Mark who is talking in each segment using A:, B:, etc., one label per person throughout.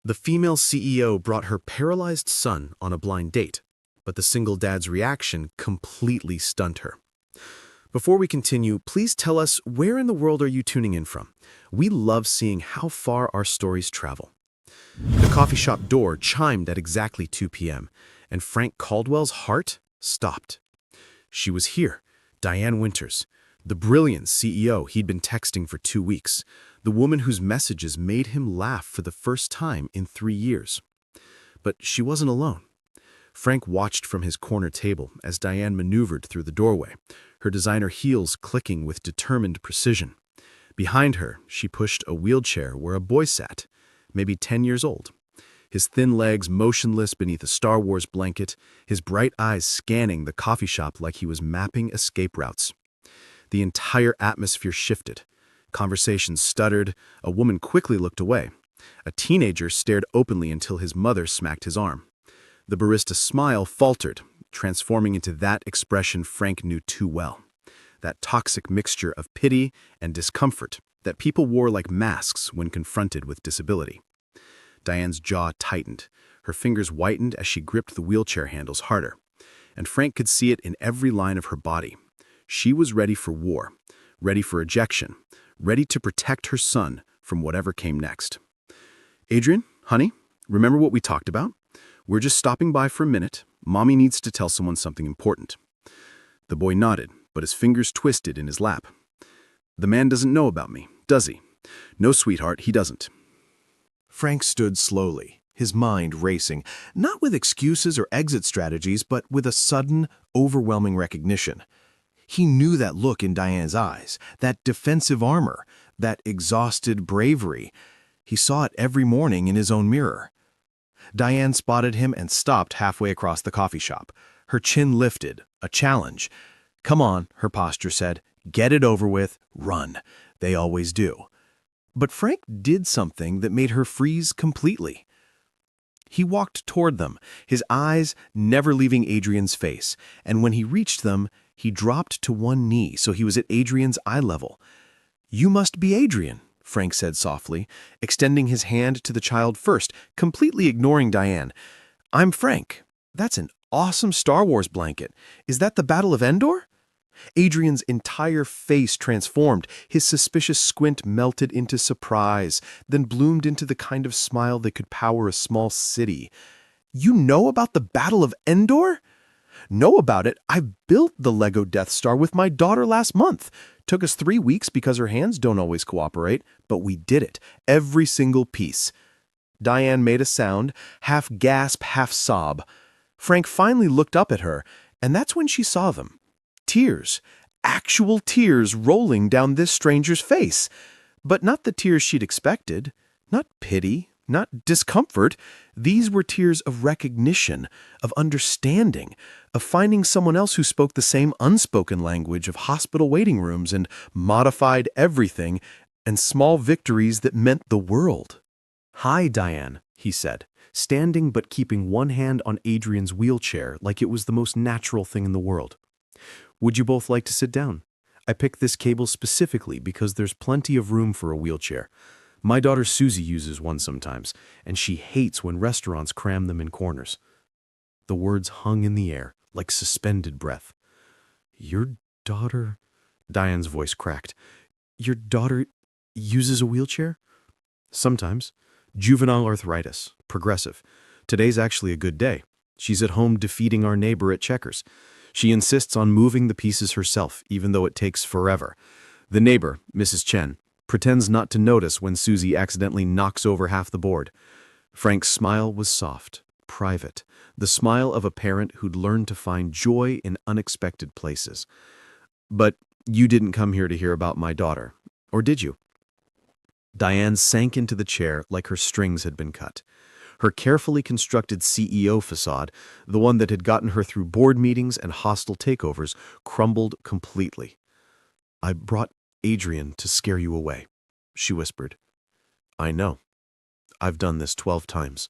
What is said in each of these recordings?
A: The female CEO brought her paralyzed son on a blind date, but the single dad's reaction completely stunned her. Before we continue, please tell us, where in the world are you tuning in from? We love seeing how far our stories travel. The coffee shop door chimed at exactly 2 p.m., and Frank Caldwell's heart stopped. She was here, Diane Winters, the brilliant CEO he'd been texting for 2 weeks, the woman whose messages made him laugh for the first time in 3 years. But she wasn't alone. Frank watched from his corner table as Diane maneuvered through the doorway, her designer heels clicking with determined precision. Behind her, she pushed a wheelchair where a boy sat, maybe 10 years old. His thin legs motionless beneath a Star Wars blanket, his bright eyes scanning the coffee shop like he was mapping escape routes. The entire atmosphere shifted. Conversations stuttered, a woman quickly looked away. A teenager stared openly until his mother smacked his arm. The barista's smile faltered, transforming into that expression Frank knew too well. That toxic mixture of pity and discomfort that people wore like masks when confronted with disability. Diane's jaw tightened. Her fingers whitened as she gripped the wheelchair handles harder. And Frank could see it in every line of her body. She was ready for war, ready for ejection, ready to protect her son from whatever came next. Adrian, honey, remember what we talked about? We're just stopping by for a minute. Mommy needs to tell someone something important. The boy nodded, but his fingers twisted in his lap. The man doesn't know about me, does he? No, sweetheart, he doesn't.
B: Frank stood slowly, his mind racing, not with excuses or exit strategies, but with a sudden, overwhelming recognition. He knew that look in Diane's eyes, that defensive armor, that exhausted bravery. He saw it every morning in his own mirror. Diane spotted him and stopped halfway across the coffee shop. Her chin lifted, a challenge. "Come on," her posture said. "Get it over with. Run." They always do. But Frank did something that made her freeze completely. He walked toward them, his eyes never leaving Adrian's face, and when he reached them, he dropped to one knee so he was at Adrian's eye level. "You must be Adrian," Frank said softly, extending his hand to the child first, completely ignoring Diane. "I'm Frank. That's an awesome Star Wars blanket. Is that the Battle of Endor?" Adrian's entire face transformed. His suspicious squint melted into surprise, then bloomed into the kind of smile that could power a small city. "You know about the Battle of Endor?" "Know about it? I built the Lego Death Star with my daughter last month. Took us 3 weeks because her hands don't always cooperate, but we did it, every single piece." Diane made a sound, half gasp, half sob. Frank finally looked up at her, and that's when she saw them. Tears, actual tears rolling down this stranger's face. But not the tears she'd expected, not pity, not discomfort. These were tears of recognition, of understanding, of finding someone else who spoke the same unspoken language of hospital waiting rooms and modified everything, and small victories that meant the world. "Hi, Diane," he said, standing but keeping one hand on Adrian's wheelchair like it was the most natural thing in the world. "Would you both like to sit down? I picked this cable specifically because there's plenty of room for a wheelchair. My daughter Susie uses one sometimes, and she hates when restaurants cram them in corners." The words hung in the air, like suspended breath. "Your daughter?" Diane's voice cracked. "Your daughter uses a wheelchair?" "Sometimes. Juvenile arthritis. Progressive. Today's actually a good day. She's at home defeating our neighbor at checkers. She insists on moving the pieces herself, even though it takes forever. The neighbor, Mrs. Chen, pretends not to notice when Susie accidentally knocks over half the board." Frank's smile was soft, private, the smile of a parent who'd learned to find joy in unexpected places. "But you didn't come here to hear about my daughter, or did you?" Diane sank into the chair like her strings had been cut. Her carefully constructed CEO facade, the one that had gotten her through board meetings and hostile takeovers, crumbled completely. "I brought Adrian to scare you away," she whispered. "I know. I've done this 12 times.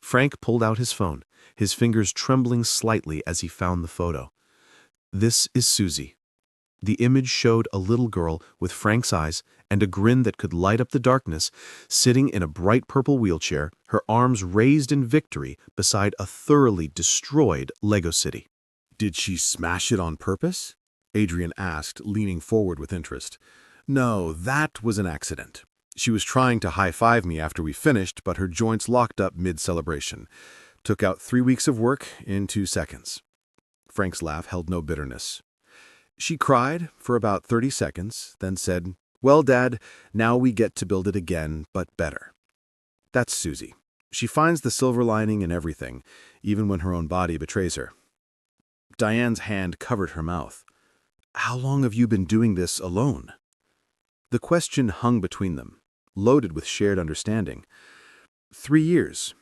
B: Frank pulled out his phone, his fingers trembling slightly as he found the photo. "This is Susie.
A: The image showed a little girl with Frank's eyes and a grin that could light up the darkness, sitting in a bright purple wheelchair, her arms raised in victory beside a thoroughly destroyed Lego city.
C: Did she smash it on purpose? Adrian asked, leaning forward with interest. No, that was an accident. She was trying to high-five me after we finished, but her joints locked up mid-celebration. Took out 3 weeks of work in 2 seconds. Frank's laugh held no bitterness. She cried for about 30 seconds, then said, "Well, Dad, now we get to build it again, but better." That's Susie. She finds the silver lining in everything, even when her own body betrays her. Diane's hand covered her mouth. "How long have you been doing this alone?" The question hung between them, loaded with shared understanding. 3 years.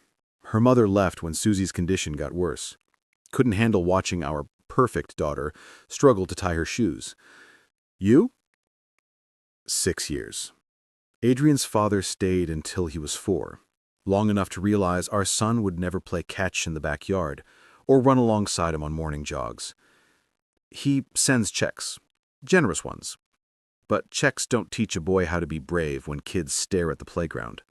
C: Her mother left when Susie's condition got worse. Couldn't handle watching our perfect daughter struggle to tie her shoes. You? 6 years. Adrian's father stayed until he was 4, long enough to realize our son would never play catch in the backyard or run alongside him on morning jogs. He sends checks, generous ones. But checks don't teach a boy how to be brave when kids stare at the playground.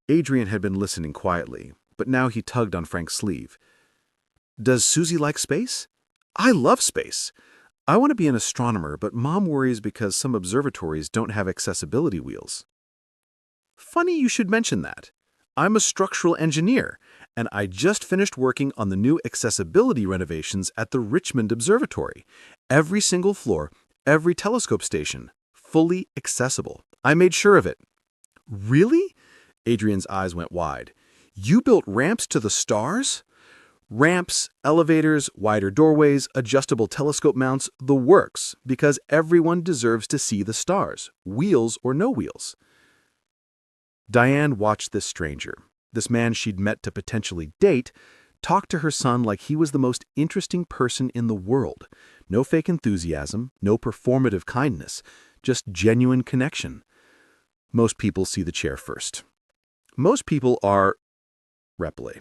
C: Adrian had been listening quietly, but now he tugged on Frank's sleeve. "Does Susie like space?" "I love space. I want to be an astronomer, but Mom worries because some observatories don't have accessibility wheels." "Funny you should mention that. I'm a structural engineer, and I just finished working on the new accessibility renovations at the Richmond Observatory. Every single floor, every telescope station, fully accessible. I made sure of it." "Really?" Adrian's eyes went wide. "You built ramps to the stars?" "Ramps, elevators, wider doorways, adjustable telescope mounts, the works, because everyone deserves to see the stars, wheels or no wheels." Diane watched this stranger, this man she'd met to potentially date, talk to her son like he was the most interesting person in the world. No fake enthusiasm, no performative kindness, just genuine connection. Most people see the chair first. Most people are... Reply.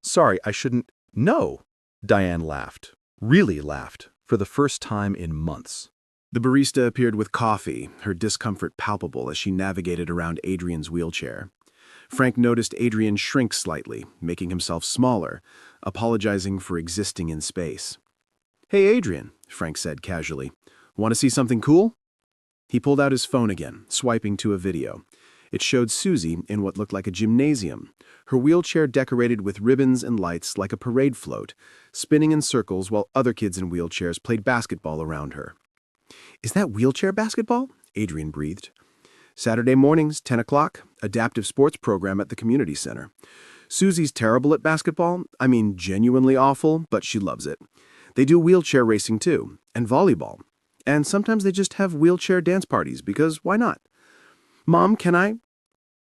C: "Sorry, I shouldn't..." "No," Diane laughed, really laughed, for the first time in months. The barista appeared with coffee, her discomfort palpable as she navigated around Adrian's wheelchair. Frank noticed Adrian shrink slightly, making himself smaller, apologizing for existing in space. "Hey, Adrian," Frank said casually. "Want to see something cool?" He pulled out his phone again, swiping to a video. It showed Susie in what looked like a gymnasium, her wheelchair decorated with ribbons and lights like a parade float, spinning in circles while other kids in wheelchairs played basketball around her. "Is that wheelchair basketball?" Adrian breathed. "Saturday mornings, 10 o'clock, adaptive sports program at the community center. Susie's terrible at basketball, I mean genuinely awful, but she loves it. They do wheelchair racing too, and volleyball. And sometimes they just have wheelchair dance parties, because why not? Mom, can I?"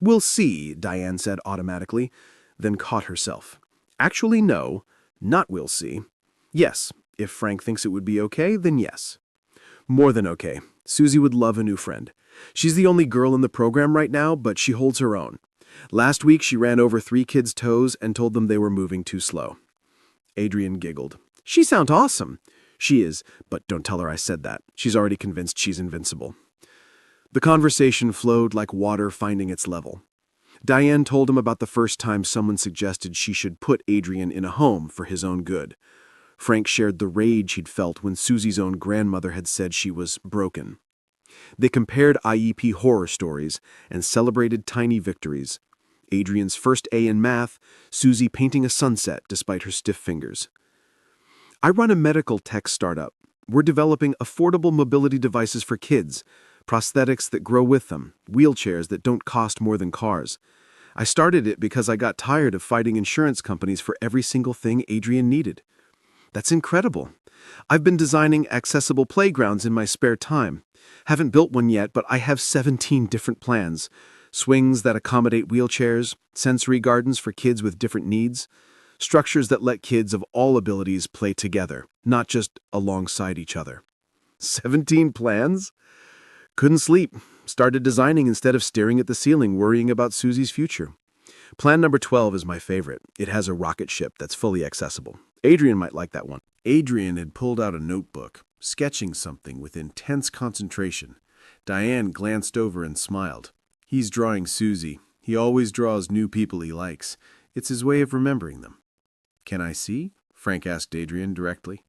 C: "We'll see," Diane said automatically, then caught herself. "Actually, no, not we'll see. Yes, if Frank thinks it would be okay, then yes." "More than okay. Susie would love a new friend. She's the only girl in the program right now, but she holds her own. Last week, she ran over 3 kids' toes and told them they were moving too slow." Adrian giggled. "She sounds awesome." "She is, but don't tell her I said that. She's already convinced she's invincible." The conversation flowed like water finding its level. Diane told him about the first time someone suggested she should put Adrian in a home for his own good. Frank shared the rage he'd felt when Susie's own grandmother had said she was broken. They compared IEP horror stories and celebrated tiny victories. Adrian's first A in math, Susie painting a sunset despite her stiff fingers. "I run a medical tech startup. We're developing affordable mobility devices for kids, prosthetics that grow with them, wheelchairs that don't cost more than cars. I started it because I got tired of fighting insurance companies for every single thing Adrian needed." "That's incredible. I've been designing accessible playgrounds in my spare time. Haven't built one yet, but I have 17 different plans. Swings that accommodate wheelchairs, sensory gardens for kids with different needs, structures that let kids of all abilities play together, not just alongside each other." 17 plans? "Couldn't sleep. Started designing instead of staring at the ceiling, worrying about Susie's future. Plan number 12 is my favorite. It has a rocket ship that's fully accessible. Adrian might like that one." Adrian had pulled out a notebook,
B: sketching something with intense concentration. Diane glanced over and smiled. He's drawing Susie. He always draws new people he likes. It's his way of remembering them. Can I see? Frank asked Adrian directly.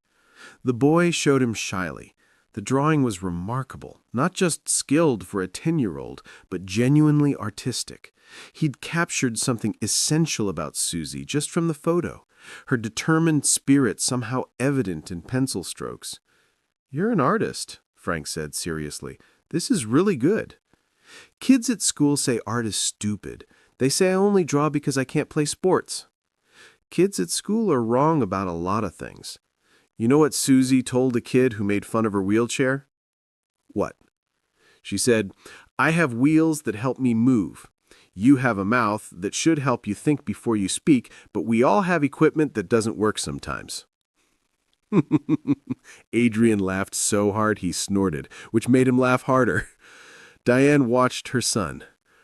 B: The boy showed him shyly. The drawing was remarkable, not just skilled for a 10-year-old, but genuinely artistic. He'd captured something essential about Susie just from the photo, her determined spirit somehow evident in pencil strokes. "You're an artist," Frank said seriously. "This is really good." Kids at school say art is stupid. They say I only draw because I can't play sports. Kids at school are wrong about a lot of things. You know what Susie told a kid who made fun of her wheelchair? What? She said, "I have wheels that help me move. You have a mouth that should help you think before you speak, but we all have equipment that doesn't work sometimes." Adrian laughed so hard he snorted, which made him laugh harder. Diane watched her son,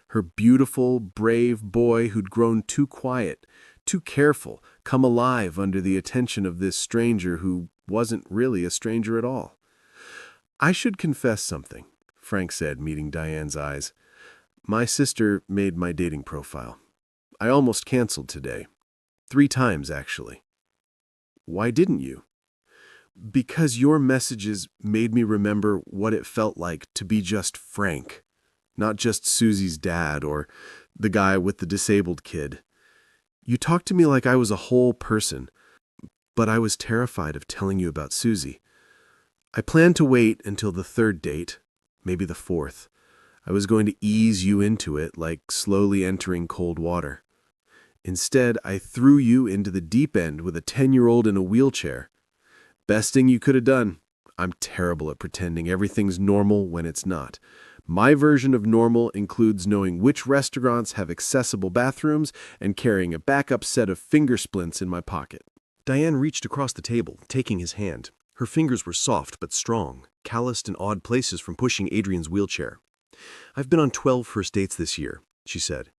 B: her beautiful, brave boy who'd grown too quiet, too careful, come alive under the attention of this stranger who wasn't really a stranger at all. "I should confess something," Frank said, meeting Diane's eyes. "My sister made my dating profile. I almost canceled today. 3 times, actually." "Why didn't you?" "Because your messages made me remember what it felt like to be just Frank, not just Susie's dad or the guy with the disabled kid. You talked to me like I was a whole person, but I was terrified of telling you about Susie. I planned to wait until the 3rd date, maybe the 4th. I was going to ease you into it like slowly entering cold water. Instead, I threw you into the deep end with a 10-year-old in a wheelchair. Best thing you could have done. I'm terrible at pretending everything's normal when it's not. My version of normal includes knowing which restaurants have accessible bathrooms and carrying a backup set of finger splints in my pocket."
A: Diane reached across the table, taking his hand. Her fingers were soft but strong, calloused in odd places from pushing Adrian's wheelchair. "I've been on 12 first dates this year," she said.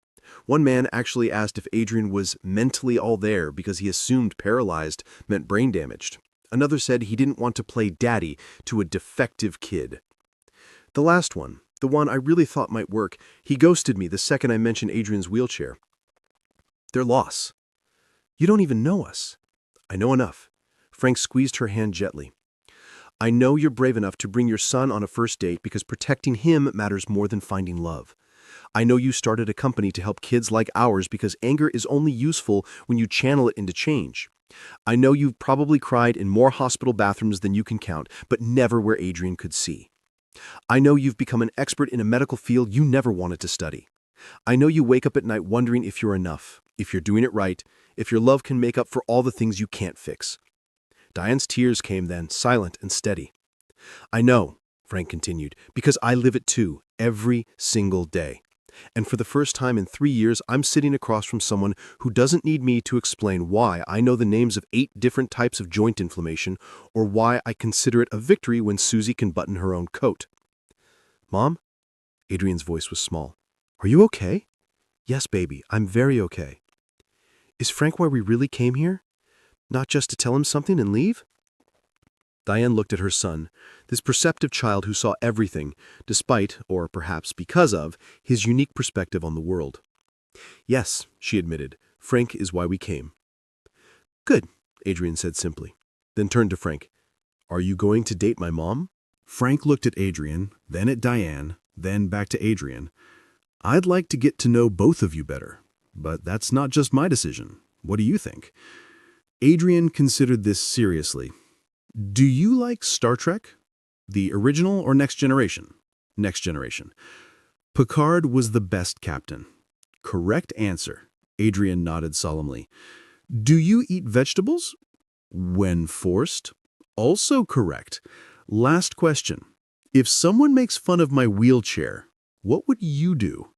A: "One man actually asked if Adrian was mentally all there because he assumed paralyzed meant brain damaged. Another said he didn't want to play daddy to a defective kid. The last one, the one I really thought might work, he ghosted me the second I mentioned Adrian's wheelchair. They're lost. You don't even know us." "I know enough." Frank squeezed her hand gently. "I know you're brave enough to bring your son on a first date because protecting him matters more than finding love. I know you started a company to help kids like ours because anger is only useful when you channel it into change. I know you've probably cried in more hospital bathrooms than you can count, but never where Adrian could see. I know you've become an expert in a medical field you never wanted to study. I know you wake up at night wondering if you're enough, if you're doing it right, if your love can make up for all the things you can't fix." Diane's tears came then, silent and steady. "I know," Frank continued, "because I live it too, every single day. And for the first time in 3 years, I'm sitting across from someone who doesn't need me to explain why I know the names of 8 different types of joint inflammation or why I consider it a victory when Susie can button her own coat." "Mom?" Adrian's voice was small. "Are you okay?" "Yes, baby, I'm very okay." "Is Frank why we really came here? Not just to tell him something and leave?" Diane looked at her son, this perceptive child who saw everything, despite, or perhaps because of, his unique perspective on the world. "Yes," she admitted, "Frank is why we came." "Good," Adrian said simply, then turned to Frank. "Are you going to date my mom?"
C: Frank looked at Adrian, then at Diane, then back to Adrian. "I'd like to get to know both of you better, but that's not just my decision. What do you think?" Adrian considered this seriously. "Do you like Star Trek? The original or Next Generation?" "Next Generation." "Picard was the best captain." "Correct answer." Adrian nodded solemnly. "Do you eat vegetables?" "When forced." "Also correct." "Last question. If someone makes fun of my wheelchair, what would you do?"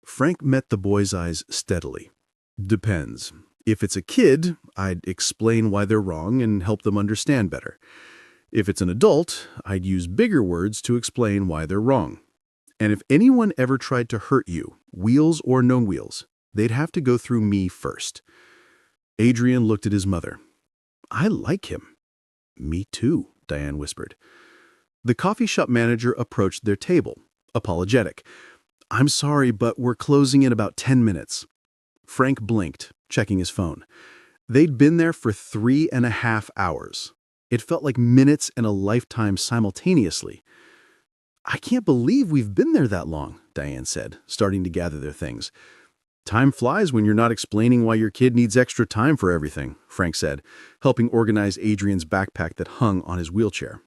C: Frank met the boy's eyes steadily. "Depends. If it's a kid, I'd explain why they're wrong and help them understand better. If it's an adult, I'd use bigger words to explain why they're wrong. And if anyone ever tried to hurt you, wheels or no wheels, they'd have to go through me first." Adrian looked at his mother. "I like him." "Me too."
A: Diane whispered. The coffee shop manager approached their table, apologetic. I'm sorry, but we're closing in about 10 minutes. Frank blinked, checking his phone. They'd been there for 3.5 hours. It felt like minutes and a lifetime simultaneously. I can't believe we've been there that long, Diane said, starting to gather their things. Time flies when you're not explaining why your kid needs extra time for everything, Frank said, helping organize Adrian's backpack that hung on his wheelchair.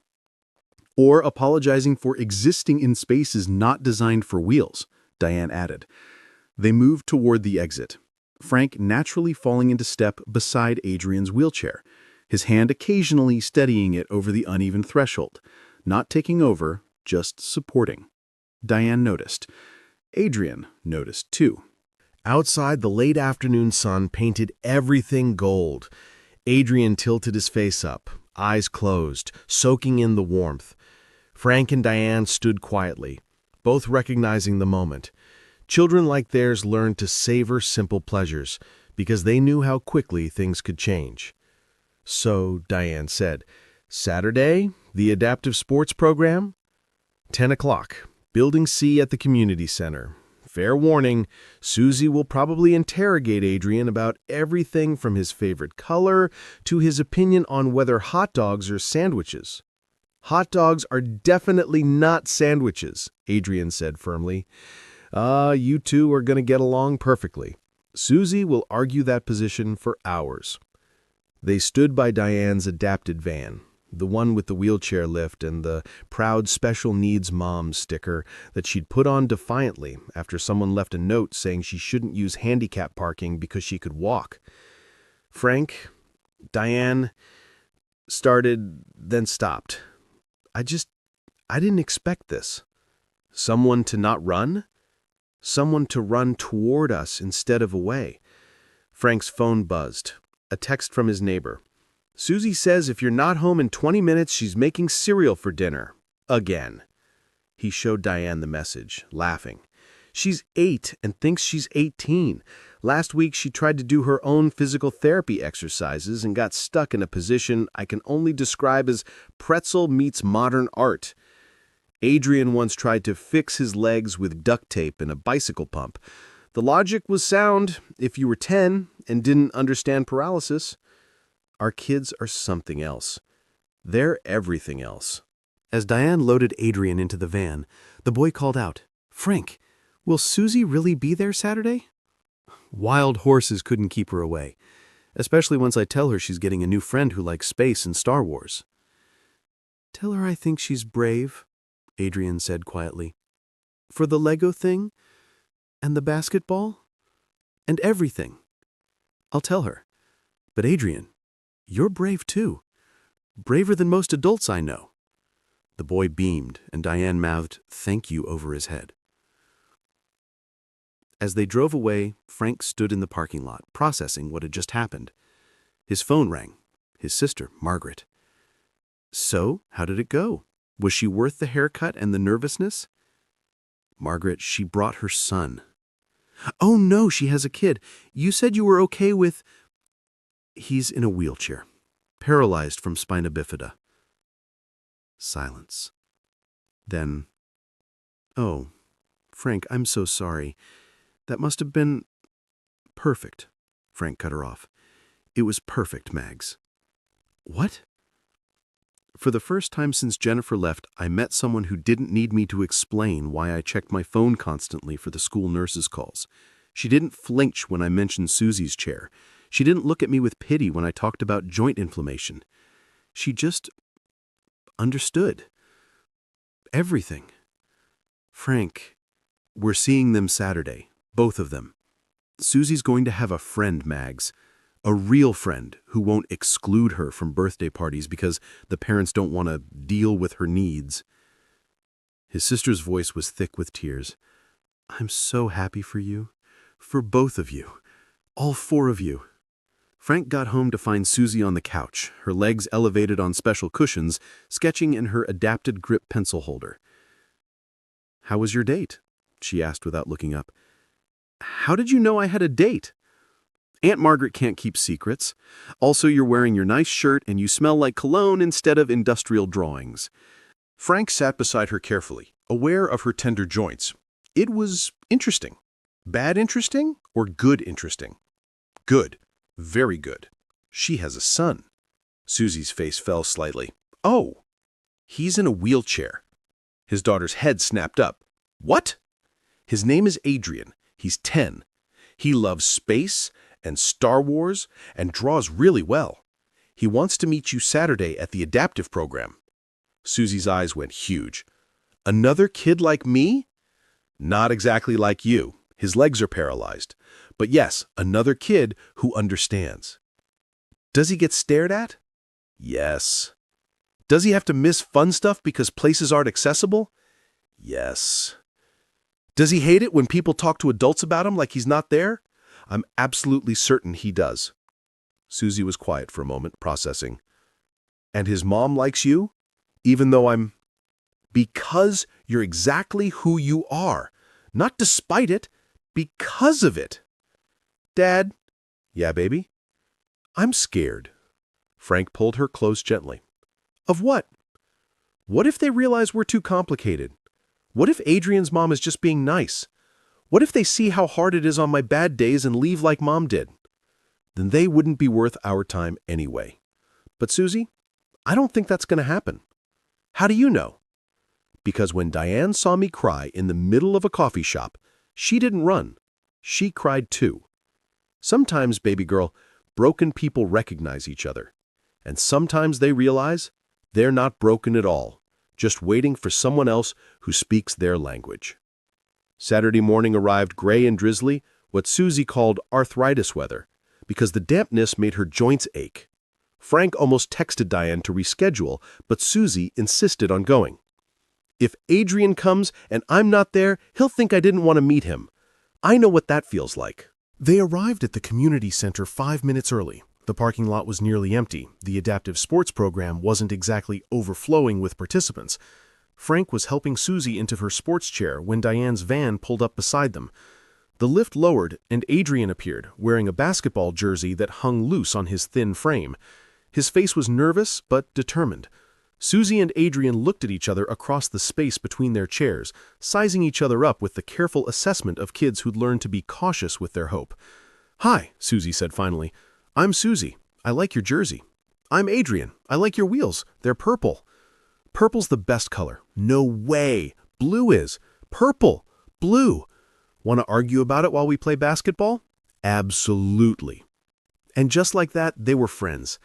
A: Or apologizing for existing in spaces not designed for wheels, Diane added. They moved toward the exit, Frank naturally falling into step beside Adrian's wheelchair, his hand occasionally steadying it over the uneven threshold, not taking over, just supporting. Diane noticed. Adrian noticed too.
B: Outside, the late afternoon sun painted everything gold. Adrian tilted his face up, eyes closed, soaking in the warmth. Frank and Diane stood quietly, both recognizing the moment. Children like theirs learned to savor simple pleasures because they knew how quickly things could change. So, Diane said, Saturday, the adaptive sports program? 10 o'clock, Building C at the community center. Fair warning, Susie will probably interrogate Adrian about everything from his favorite color to his opinion on whether hot dogs are sandwiches. Hot dogs are definitely not sandwiches, Adrian said firmly. You two are going to get along perfectly. Susie will argue that position for hours. They stood by Diane's adapted van, the one with the wheelchair lift and the proud special needs mom sticker that she'd put on defiantly after someone left a note saying she shouldn't use handicap parking because she could walk. Frank, Diane, started, then stopped. I didn't expect this. Someone to not run? Someone to run toward us instead of away. Frank's phone buzzed. A text from his neighbor. Susie says if you're not home in 20 minutes, she's making cereal for dinner. Again. He showed Diane the message, laughing. She's 8 and thinks she's 18. Last week, she tried to do her own physical therapy exercises and got stuck in a position I can only describe as pretzel meets modern art. Adrian once tried to fix his legs with duct tape and a bicycle pump. The logic was sound if you were 10 and didn't understand paralysis. Our kids are something else. They're everything else.
A: As Diane loaded Adrian into the van, the boy called out, Frank, will Susie really be there Saturday? Wild horses couldn't keep her away, especially once I tell her she's getting a new friend who likes space and Star Wars. Tell her I think she's brave, Adrian said quietly. For the Lego thing, and the basketball, and everything. I'll tell her. But Adrian, you're brave too. Braver than most adults I know. The boy beamed, and Diane mouthed, thank you over his head. As they drove away, Frank stood in the parking lot, processing what had just happened. His phone rang. His sister, Margaret. So, how did it go? Was she worth the haircut and the nervousness? Margaret, she brought her son. Oh no, she has a kid. You said you were okay with... He's in a wheelchair, paralyzed from spina bifida. Silence. Then, oh, Frank, I'm so sorry. That must have been... Perfect, Frank cut her off. It was perfect, Mags. What? For the first time since Jennifer left, I met someone who didn't need me to explain why I checked my phone constantly for the school nurse's calls. She didn't flinch when I mentioned Susie's chair. She didn't look at me with pity when I talked about joint inflammation. She just understood. Everything. Frank, we're seeing them Saturday, both of them. Susie's going to have a friend, Mags. A real friend who won't exclude her from birthday parties because the parents don't want to deal with her needs. His sister's voice was thick with tears. I'm so happy for you. For both of you. All 4 of you. Frank got home to find Susie on the couch, her legs elevated on special cushions, sketching in her adapted grip pencil holder. How was your date? She asked without looking up. How did you know I had a date? Aunt Margaret can't keep secrets. Also, you're wearing your nice shirt and you smell like cologne instead of industrial drawings.
C: Frank sat beside her carefully, aware of her tender joints. It was interesting. Bad interesting or good interesting? Good. Very good. She has a son. Susie's face fell slightly. Oh, he's in a wheelchair. His daughter's head snapped up. What? His name is Adrian. He's 10. He loves space and Star Wars and draws really well. He wants to meet you Saturday at the adaptive program. Susie's eyes went huge. Another kid like me? Not exactly like you. His legs are paralyzed. But yes, another kid who understands. Does he get stared at? Yes. Does he have to miss fun stuff because places aren't accessible? Yes. Does he hate it when people talk to adults about him like he's not there? I'm absolutely certain he does. Susie was quiet for a moment, processing. And his mom likes you? Even though I'm... Because you're exactly who you are. Not despite it, because of it. Dad? Yeah, baby? I'm scared. Frank pulled her close gently. Of what? What if they realize we're too complicated? What if Adrian's mom is just being nice? What if they see how hard it is on my bad days and leave like Mom did? Then they wouldn't be worth our time anyway. But Susie, I don't think that's going to happen. How do you know? Because when Diane saw me cry in the middle of a coffee shop, she didn't run. She cried too. Sometimes, baby girl, broken people recognize each other. And sometimes they realize they're not broken at all, just waiting for someone else who speaks their language. Saturday morning arrived gray and drizzly, what Susie called arthritis weather, because the dampness made her joints ache. Frank almost texted Diane to reschedule, but Susie insisted on going. If Adrian comes and I'm not there, he'll think I didn't want to meet him. I know what that feels like.
A: They arrived at the community center 5 minutes early. The parking lot was nearly empty. The adaptive sports program wasn't exactly overflowing with participants. Frank was helping Susie into her sports chair when Diane's van pulled up beside them. The lift lowered, and Adrian appeared, wearing a basketball jersey that hung loose on his thin frame. His face was nervous but determined. Susie and Adrian looked at each other across the space between their chairs, sizing each other up with the careful assessment of kids who'd learned to be cautious with their hope. "Hi," Susie said finally. "I'm Susie. I like your jersey. I'm Adrian. I like your wheels. They're purple." "Purple's the best color." "No way. Blue is." "Purple. Blue." "Want to argue about it while we play basketball?" "Absolutely." And just like that, they were friends.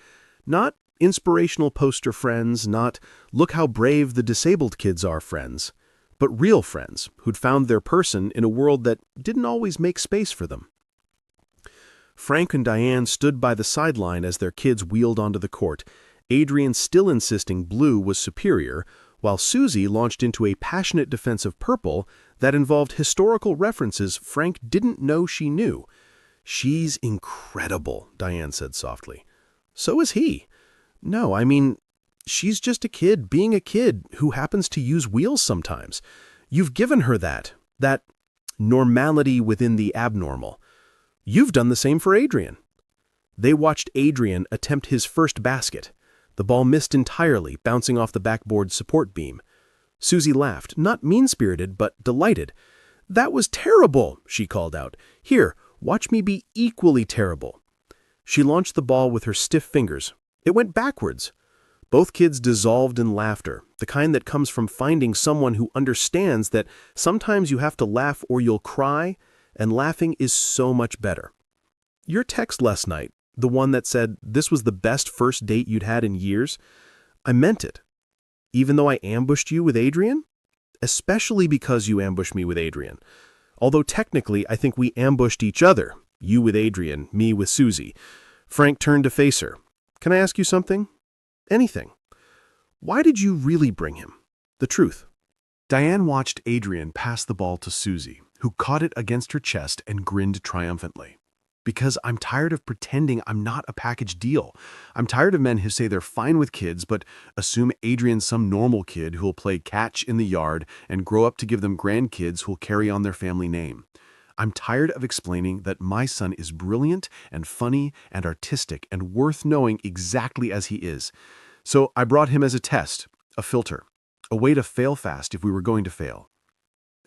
A: Not inspirational poster friends, not look how brave the disabled kids are friends, but real friends who'd found their person in a world that didn't always make space for them. Frank and Diane stood by the sideline as their kids wheeled onto the court, Adrian still insisting blue was superior, while Susie launched into a passionate defense of purple that involved historical references Frank didn't know she knew. "She's incredible," Diane said softly. "So is he." "No, I mean, she's just a kid being a kid who happens to use wheels sometimes. You've given her that normality within the abnormal. You've done the same for Adrian." They watched Adrian attempt his first basket. The ball missed entirely, bouncing off the backboard support beam. Susie laughed, not mean-spirited, but delighted. "That was terrible," she called out. "Here, watch me be equally terrible." She launched the ball with her stiff fingers. It went backwards. Both kids dissolved in laughter, the kind that comes from finding someone who understands that sometimes you have to laugh or you'll cry, and laughing is so much better. Your text last night, the one that said this was the best first date you'd had in years, I meant it. Even though I ambushed you with Adrian? Especially because you ambushed me with Adrian. Although technically I think we ambushed each other, you with Adrian, me with Susie. Frank turned to face her. "Can I ask you something? Anything. Why did you really bring him? The truth." Diane watched Adrian pass the ball to Susie, who caught it against her chest and grinned triumphantly. "Because I'm tired of pretending I'm not a package deal. I'm tired of men who say they're fine with kids but assume Adrian's some normal kid who'll play catch in the yard and grow up to give them grandkids who'll carry on their family name.
C: I'm tired of explaining that my son is brilliant and funny and artistic and worth knowing exactly as he is. So I brought him as a test, a filter, a way to fail fast if we were going to fail.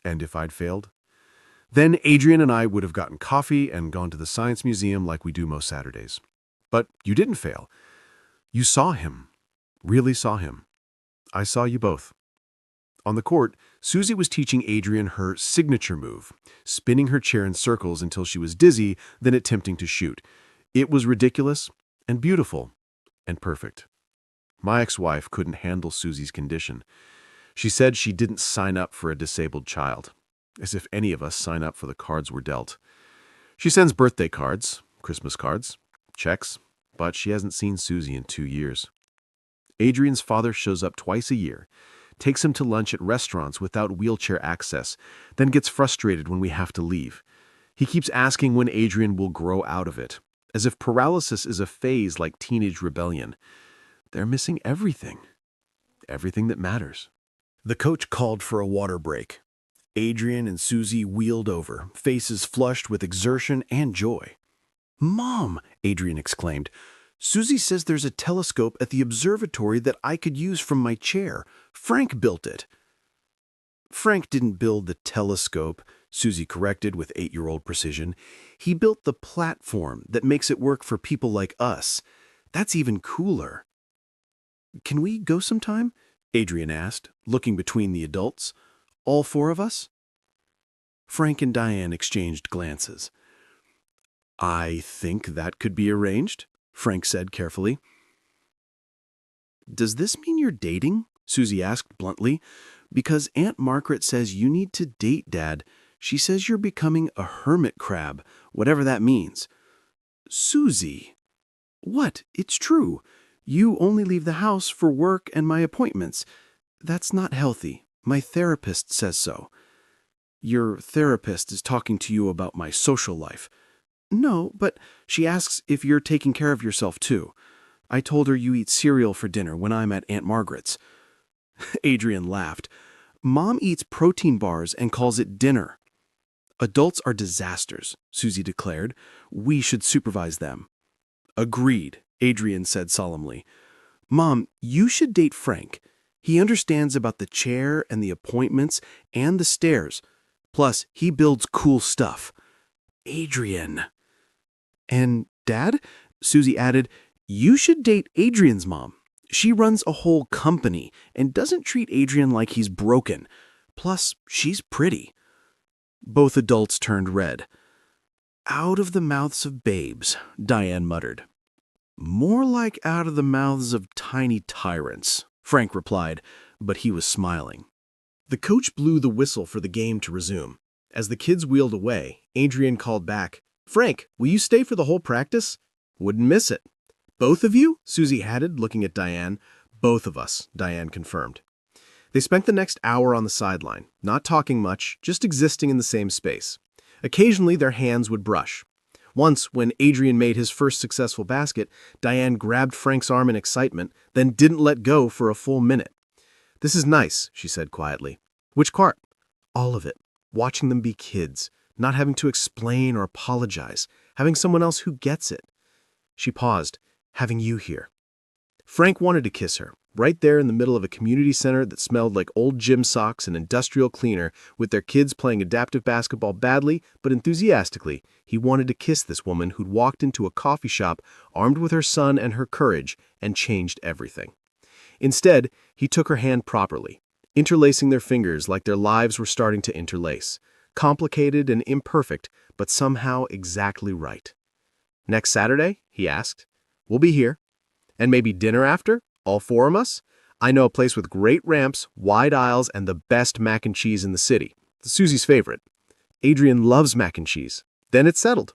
C: And if I'd failed? Then Adrian and I would have gotten coffee and gone to the Science Museum like we do most Saturdays. But you didn't fail. You saw him. Really saw him. I saw you both. On the court, Susie was teaching Adrian her signature move, spinning her chair in circles until she was dizzy, then attempting to shoot. It was ridiculous and beautiful and perfect. My ex-wife couldn't handle Susie's condition. She said she didn't sign up for a disabled child, as if any of us sign up for the cards we're dealt. She sends birthday cards, Christmas cards, checks, but she hasn't seen Susie in 2 years. Adrian's father shows up twice a year, takes him to lunch at restaurants without wheelchair access, then gets frustrated when we have to leave. He keeps asking when Adrian will grow out of it, as if paralysis is a phase like teenage rebellion. They're missing everything. Everything that matters.
A: The coach called for a water break. Adrian and Susie wheeled over, faces flushed with exertion and joy. "Mom," Adrian exclaimed, "Susie says there's a telescope at the observatory that I could use from my chair. Frank built it." "Frank didn't build the telescope," Susie corrected with 8-year-old precision. "He built the platform that makes it work for people like us. That's even cooler." "Can we go sometime?" Adrian asked, looking between the adults. "All 4 of us?" Frank and Diane exchanged glances. "I think that could be arranged," Frank said carefully. "Does this mean you're dating?" Susie asked bluntly. "Because Aunt Margaret says you need to date, Dad. She says you're becoming a hermit crab, whatever that means." "Susie." "What? It's true. You only leave the house for work and my appointments. That's not healthy. My therapist says so." "Your therapist is talking to you about my social life." "No, but she asks if you're taking care of yourself too. I told her you eat cereal for dinner when I'm at Aunt Margaret's." Adrian laughed. "Mom eats protein bars and calls it dinner." "Adults are disasters," Susie declared. "We should supervise them." "Agreed," Adrian said solemnly. "Mom, you should date Frank. He understands about the chair and the appointments and the stairs. Plus, he builds cool stuff." "Adrian." "And Dad," Susie added, "you should date Adrian's mom. She runs a whole company and doesn't treat Adrian like he's broken. Plus, she's pretty." Both adults turned red. "Out of the mouths of babes," Diane muttered. "More like out of the mouths of tiny tyrants," Frank replied, but he was smiling. The coach blew the whistle for the game to resume. As the kids wheeled away, Adrian called back, "Frank, will you stay for the whole practice?" "Wouldn't miss it." "Both of you?" Susie added, looking at Diane. "Both of us," Diane confirmed. They spent the next hour on the sideline, not talking much, just existing in the same space. Occasionally, their hands would brush. Once, when Adrian made his first successful basket, Diane grabbed Frank's arm in excitement, then didn't let go for a full minute. "This is nice," she said quietly. "Which part?" "All of it. Watching them be kids, not having to explain or apologize, having someone else who gets it." She paused, "Having you here." Frank wanted to kiss her, right there in the middle of a community center that smelled like old gym socks and industrial cleaner, with their kids playing adaptive basketball badly but enthusiastically. He wanted to kiss this woman who'd walked into a coffee shop armed with her son and her courage and changed everything. Instead, he took her hand properly, interlacing their fingers like their lives were starting to interlace. Complicated and imperfect, but somehow exactly right. "Next Saturday?" he asked. "We'll be here. And maybe dinner after? All 4 of us? I know a place with great ramps, wide aisles, and the best mac and cheese in the city. Susie's favorite. Adrian loves mac and cheese. Then it's settled."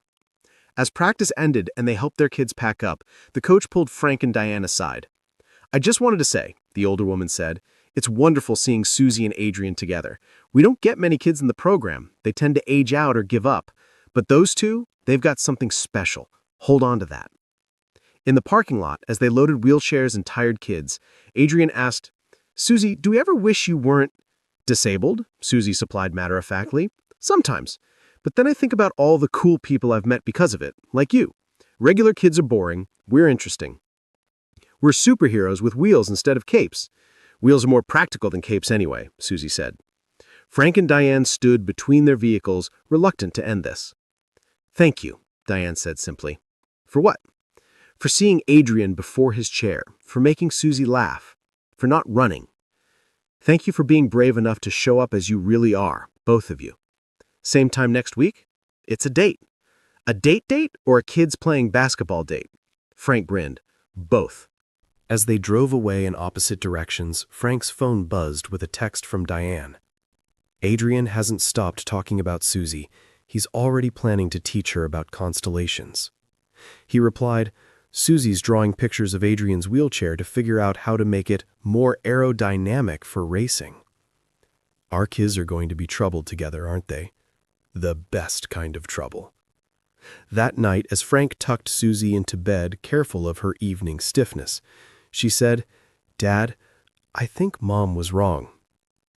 A: As practice ended and they helped their kids pack up, the coach pulled Frank and Diane aside. "I just wanted to say," the older woman said, "it's wonderful seeing Susie and Adrian together. We don't get many kids in the program. They tend to age out or give up. But those two, they've got something special. Hold on to that." In the parking lot, as they loaded wheelchairs and tired kids, Adrian asked, "Susie, do we ever wish you weren't—" "Disabled?" Susie supplied matter-of-factly. "Sometimes.
D: But then I think about all the cool people I've met because of it, like you. Regular kids are boring, we're interesting. We're superheroes with wheels instead of capes. Wheels are more practical than capes anyway, Susie said. Frank and Diane stood between their vehicles, reluctant to end this. Thank you, Diane said simply. For what? For seeing Adrian before his chair, for making Susie laugh, for not running. Thank you for being brave enough to show up as you really are, both of you. Same time next week? It's a date. A date or a kids playing basketball date? Frank grinned. Both.
A: As they drove away in opposite directions, Frank's phone buzzed with a text from Diane. Adrian hasn't stopped talking about Susie. He's already planning to teach her about constellations. He replied, Susie's drawing pictures of Adrian's wheelchair to figure out how to make it more aerodynamic for racing. Our kids are going to be troubled together, aren't they? The best kind of trouble. That night, as Frank tucked Susie into bed, careful of her evening stiffness, she said, Dad, I think Mom was wrong.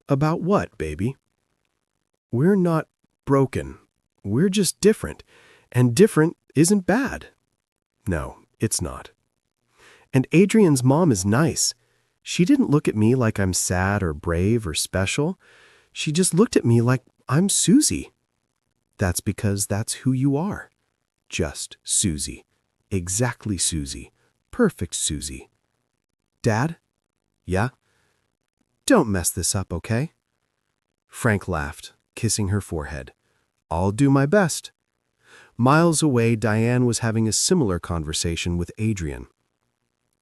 A: About what, baby? We're not broken. We're just different. And different isn't bad. No, it's not. And Adrian's mom is nice. She didn't look at me like I'm sad or brave or special. She just looked at me like I'm Susie. That's because that's who you are. Just Susie. Exactly Susie. Perfect Susie. Dad? Yeah? Don't mess this up, okay? Frank laughed, kissing her forehead. I'll do my best. Miles away, Diane was having a similar conversation with Adrian.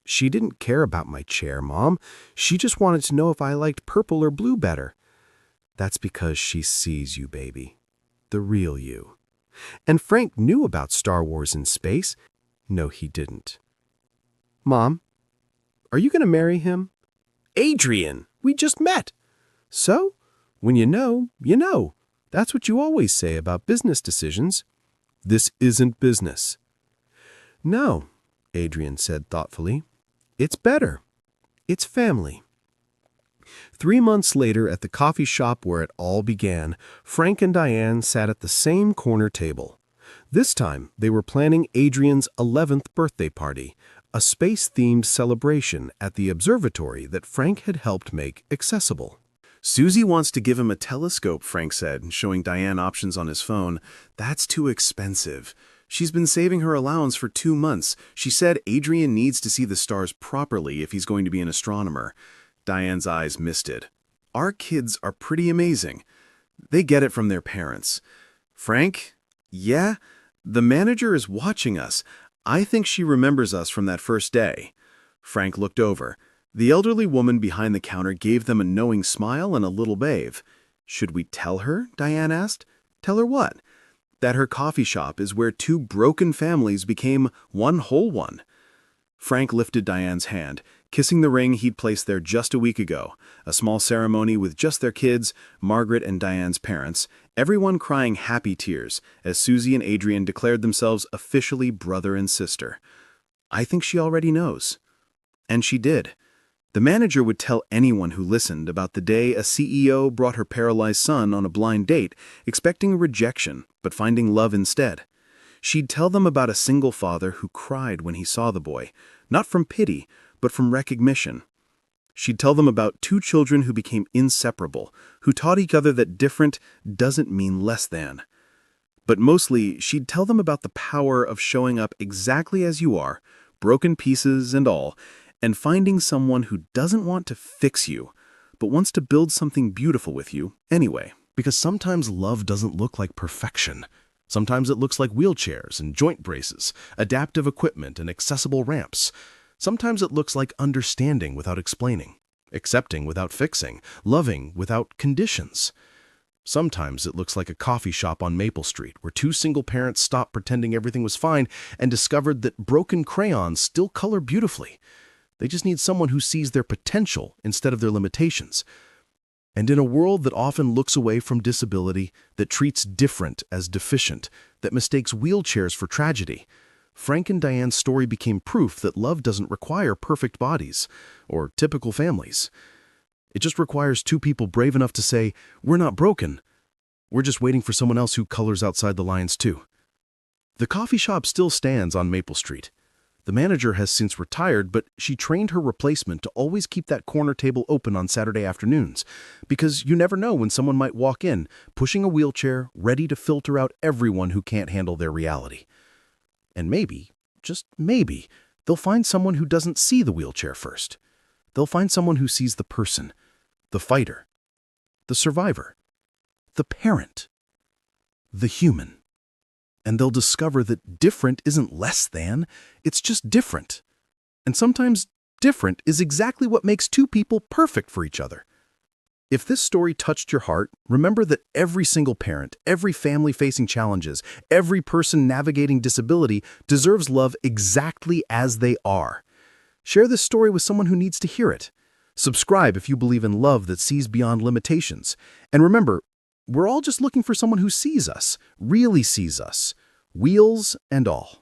A: She didn't care about my chair, Mom. She just wanted to know if I liked purple or blue better. That's because she sees you, baby. The real you. And Frank knew about Star Wars in space. No, he didn't. Mom, are you going to marry him? Adrian, we just met. So, when you know, you know. That's what you always say about business decisions. This isn't business. No, Adrian said thoughtfully. It's better. It's family. 3 months later, at the coffee shop where it all began, Frank and Diane sat at the same corner table. This time, they were planning Adrian's 11th birthday party, a space-themed celebration at the observatory that Frank had helped make accessible. Susie wants to give him a telescope, Frank said, showing Diane options on his phone. That's too expensive. She's been saving her allowance for 2 months. She said Adrian needs to see the stars properly if he's going to be an astronomer. Diane's eyes misted. Our kids are pretty amazing. They get it from their parents. Frank? Yeah? The manager is watching us. I think she remembers us from that first day. Frank looked over. The elderly woman behind the counter gave them a knowing smile and a little wave. Should we tell her? Diane asked. Tell her what? That her coffee shop is where 2 broken families became one whole one. Frank lifted Diane's hand, kissing the ring he'd placed there just a week ago, a small ceremony with just their kids, Margaret and Diane's parents, everyone crying happy tears as Susie and Adrian declared themselves officially brother and sister. I think she already knows. And she did. The manager would tell anyone who listened about the day a CEO brought her paralyzed son on a blind date, expecting rejection, but finding love instead. She'd tell them about a single father who cried when he saw the boy, not from pity, but from recognition. She'd tell them about 2 children who became inseparable, who taught each other that different doesn't mean less than. But mostly, she'd tell them about the power of showing up exactly as you are, broken pieces and all, and finding someone who doesn't want to fix you, but wants to build something beautiful with you anyway.
B: Because sometimes love doesn't look like perfection. Sometimes it looks like wheelchairs and joint braces, adaptive equipment and accessible ramps. Sometimes it looks like understanding without explaining, accepting without fixing, loving without conditions. Sometimes it looks like a coffee shop on Maple Street where 2 single parents stopped pretending everything was fine and discovered that broken crayons still color beautifully. They just need someone who sees their potential instead of their limitations. And in a world that often looks away from disability, that treats different as deficient, that mistakes wheelchairs for tragedy, Frank and Diane's story became proof that love doesn't require perfect bodies or typical families. It just requires 2 people brave enough to say, we're not broken,
D: We're just waiting for someone else who colors outside the lines too. The coffee shop still stands on Maple Street. The manager has since retired, but she trained her replacement to always keep that corner table open on Saturday afternoons, because you never know when someone might walk in, pushing a wheelchair, ready to filter out everyone who can't handle their reality. And maybe, just maybe, they'll find someone who doesn't see the wheelchair first. They'll find someone who sees the person, the fighter, the survivor, the parent, the human. And they'll discover that different isn't less than, it's just different. And sometimes different is exactly what makes two people perfect for each other. If this story touched your heart, remember that every single parent, every family facing challenges, every person navigating disability deserves love exactly as they are. Share this story with someone who needs to hear it. Subscribe if you believe in love that sees beyond limitations. And remember, we're all just looking for someone who sees us, really sees us, wheels and all.